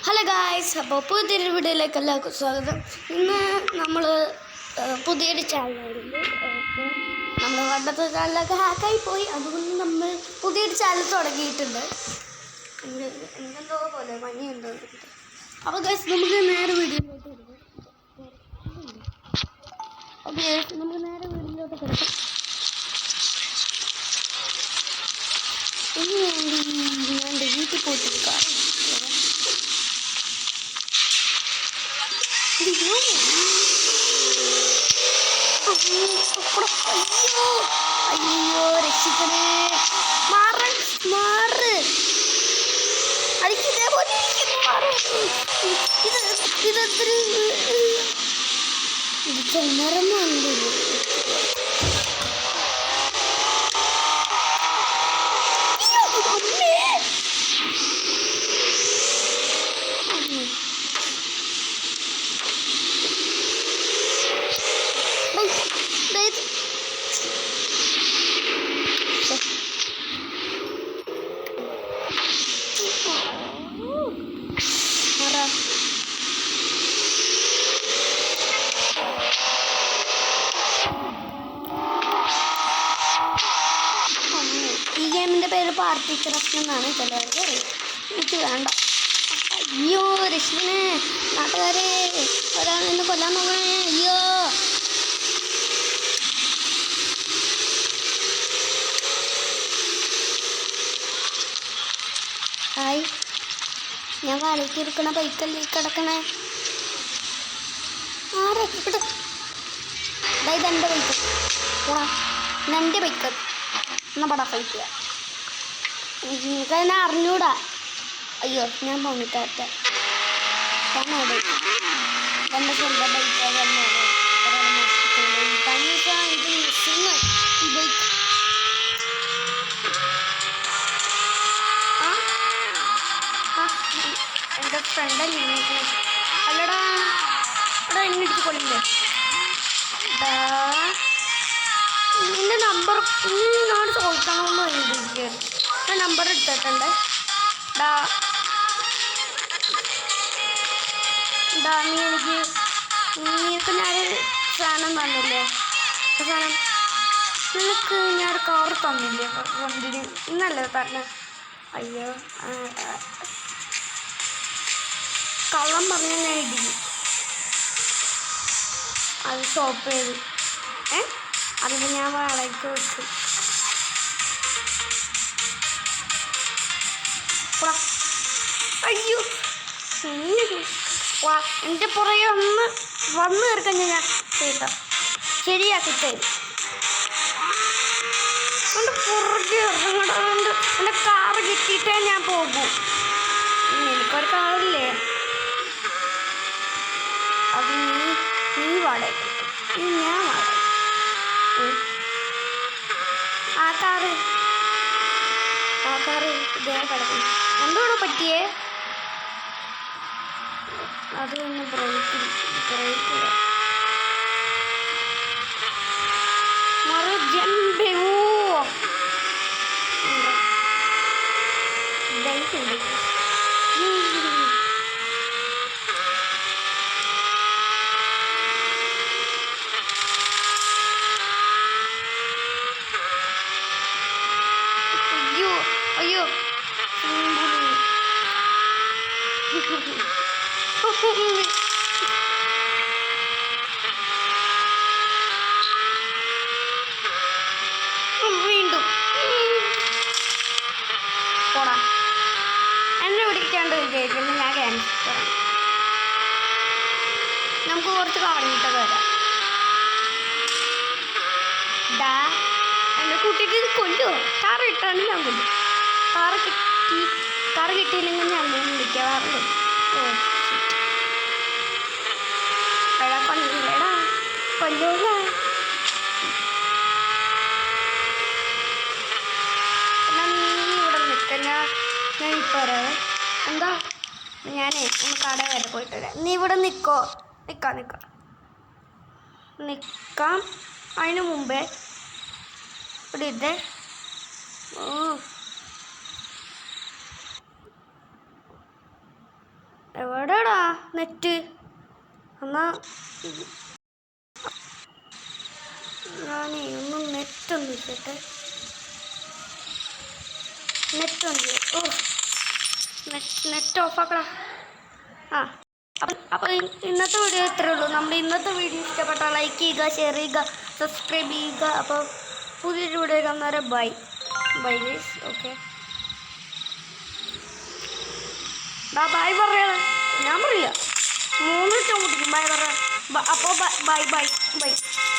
Hello guys, അപ്പോൾ പുതിയൊരു വീഡിയോയിലേക്ക് എല്ലാവർക്കും സ്വാഗതം. ഇന്ന് നമ്മൾ പുതിയൊരു ചാനലുണ്ട്. നമ്മൾ പണ്ടത്തെ ചാനലൊക്കെ ഹാക്കായി പോയി, അതുകൊണ്ട് നമ്മൾ പുതിയൊരു ചാനൽ തുടങ്ങിയിട്ടുണ്ട്. എന്തെന്തോ പോലെ മഞ്ഞ എന്തോ. അപ്പോൾ ഗായ്സ്, നമുക്ക് നേരെ വീഡിയോയിലോട്ട് കിടക്കാം. ഇനി ഞാൻ വീട്ടിൽ പോയിട്ട് അയ്യോ രക്ഷിക്കണേ, മാറ് മാറ്, ഇതേപോലെ ഇത് ചെമ്മരമുണ്ട്. ഈ ഗെയിമിൻ്റെ പേര് പാർട്ടി ക്രാഫ്റ്റ് എന്നാണ് ചിലവർക്ക് അറിയാം. എനിക്ക് വേണ്ട. അയ്യോ രക്ഷിക്കണേ, നാട്ടുകാരെ, ഒരാൾ എന്നെ കൊല്ലാൻ നോക്കണേ. അയ്യോ ഹായ്, ഞാൻ വാടകയ്ക്ക് ഇരിക്കണ ബൈക്കല്ലേ കിടക്കണേ. ഇതെൻ്റെ ബൈക്ക്, എൻ്റെ ബൈക്ക് എന്നാ പടാ ഫൈറ്റ്. എനിക്കതിനെ അറിഞ്ഞൂടാ. അയ്യോ ഞാൻ പോന്നിട്ടാറ്റ എൻ്റെ സ്വന്തം ബൈക്ക് തന്നെയാണ്. എൻ്റെ ഫ്രണ്ടല്ലേ അല്ലടാ, ഇവിടെ എന്നെ ഇടിച്ച് കൊള്ളില്ലേ. നിന്റെ നമ്പർ നിന്നോട് ചോദിക്കണമെന്ന് എഴുതിയിരിക്കുകയാണ്. ഞാൻ നമ്പർ എടുത്തിട്ടുണ്ട്. നീക്ക് ഞാനൊരു സാധനം തന്നില്ലേ, സാധനം നിനക്ക് ഞാനൊരു കവർ തന്നില്ലേ ഫ്രണ്ടിന്, ഇന്നല്ലേ തന്നെ. അയ്യോ കള്ളം പറഞ്ഞ ഞാൻ ഇടിക്കും. അത് ഷോപ്പ് ചെയ്ത് അതിപ്പോൾ ഞാൻ വാടകയ്ക്ക് വെക്കും. അയ്യോ എൻ്റെ പുറകെ വന്ന് തീർക്കാൻ ഞാൻ ചെയ്താ ശരിയാക്കി തരും. എൻ്റെ പുറകെ ഇറങ്ങടാണ്ട് എൻ്റെ കാറ് കിട്ടിയിട്ടേ ഞാൻ പോകൂ. എനിക്കൊരു കാറില്ലേ, അത് നീ വാടക, ഞാൻ വാടക. ആ കാറ് ഇതേ കിടക്കുന്നു. എന്തോടെ പറ്റിയേ? അത് ഒന്ന് ബ്രേക്ക് അയ്യോ വീണ്ടും പോടാ, എന്നെ വിളിക്കാണ്ട് വിചാരിക്കുന്നു. ഞാൻ ക്യാൻസൽ. നമുക്ക് കുറച്ച് കവറിങ്ങിട്ടൊക്കെ വരാം. എന്നെ കൂട്ടിയിട്ട് കൊല്ലുമോ? കാറ് കിട്ടാണ് ഞാൻ കൊല്ലും. കാറ് കിട്ടിയില്ലെങ്കിൽ ഞാൻ വിളിക്കാറുണ്ട്. കൊല്ലില്ലടാ, കൊല്ലൂല. എന്നാൽ നീ ഇവിടെ നിൽക്കാം, ഞാൻ ഇപ്പോൾ വരാവേ. എന്താ ഞാനേ ഒന്ന് കട വരെ പോയിട്ട് വരാം. നീ ഇവിടെ നിൽക്കാം. അതിന് മുമ്പേ ഇവിടെ ഇതേ എവിടെടാ നെറ്റ്? എന്നാ ഞാനേ ഒന്ന് നെറ്റൊന്ന് വെച്ചോട്ടെ. നെറ്റൊന്ന് ഓ നെറ്റ് ഓഫാക്കടാ. ആ അപ്പോൾ ഇന്നത്തെ വീഡിയോ ഇത്രയേ ഉള്ളൂ. നമ്മുടെ ഇന്നത്തെ വീഡിയോ ഇഷ്ടപ്പെട്ടാൽ ലൈക്ക് ചെയ്യുക, ഷെയർ ചെയ്യുക, സബ്സ്ക്രൈബ് ചെയ്യുക. അപ്പോൾ പുതിയൊരു വീഡിയോ കാണുന്നവരെ ബൈ ഗൈസ്. ഓക്കെ ബൈ പറയാ. ഞാൻ പറയില്ല, 3 വട്ടം മുട്ടിക്കും ബൈ പറയാം. അപ്പോൾ ബൈ.